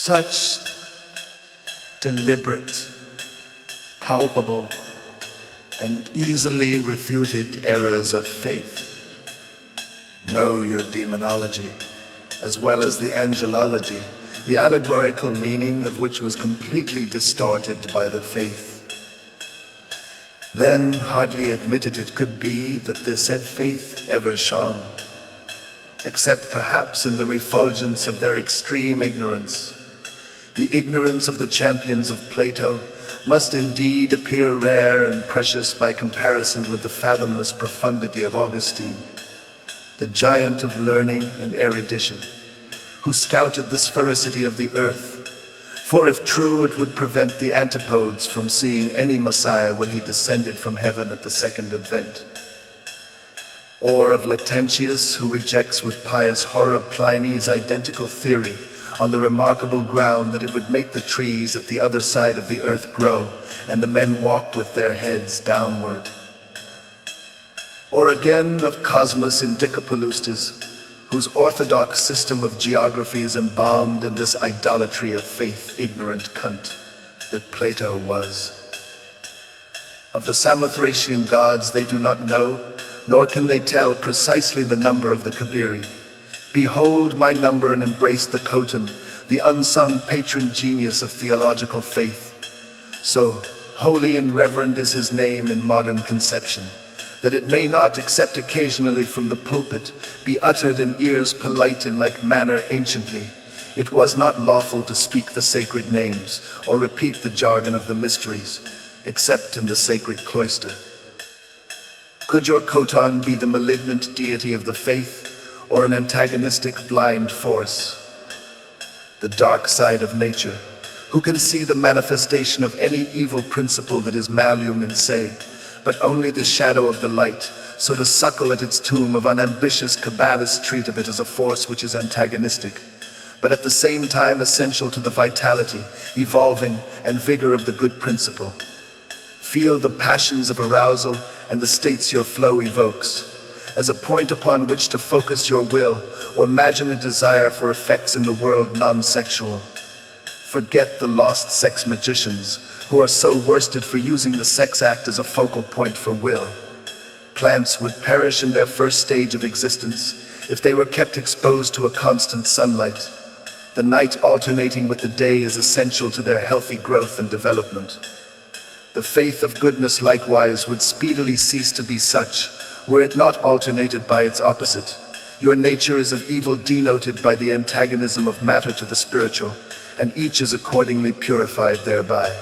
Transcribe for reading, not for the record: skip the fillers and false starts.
Such deliberate, palpable, and easily refuted errors of faith. Know your demonology, as well as the angelology, the allegorical meaning of which was completely distorted by the faith. Then hardly admitted it could be that the said faith ever shone, except perhaps in the refulgence of their extreme ignorance. The ignorance of the champions of Plato must indeed appear rare and precious by comparison with the fathomless profundity of Augustine, the giant of learning and erudition, who scouted the sphericity of the earth. For if true, it would prevent the antipodes from seeing any Messiah when he descended from heaven at the second advent. Or of Lactantius, who rejects with pious horror Pliny's identical theory, on the remarkable ground that it would make the trees at the other side of the earth grow, and the men walk with their heads downward. Or again of Cosmas Indicopleustes, whose orthodox system of geography is embalmed in this idolatry of faith, ignorant cunt that Plato was. Of the Samothracian gods they do not know, nor can they tell precisely the number of the Kabiri. Behold my number and embrace the Koton, the unsung patron genius of theological faith. So holy and reverend is his name in modern conception, that it may not, except occasionally from the pulpit, be uttered in ears polite in like manner anciently. It was not lawful to speak the sacred names, or repeat the jargon of the mysteries, except in the sacred cloister. Could your Koton be the malignant deity of the faith, or an antagonistic blind force? The dark side of nature, who can see the manifestation of any evil principle that is malum in se, but only the shadow of the light, so to suckle at its tomb of unambitious Kabbalists treat of it as a force which is antagonistic, but at the same time essential to the vitality, evolving, and vigor of the good principle. Feel the passions of arousal and the states your flow evokes, as a point upon which to focus your will, or imagine a desire for effects in the world non-sexual. Forget the lost sex magicians, who are so worsted for using the sex act as a focal point for will. Plants would perish in their first stage of existence if they were kept exposed to a constant sunlight. The night alternating with the day is essential to their healthy growth and development. The faith of goodness likewise would speedily cease to be such, were it not alternated by its opposite. Your nature is of evil denoted by the antagonism of matter to the spiritual, and each is accordingly purified thereby.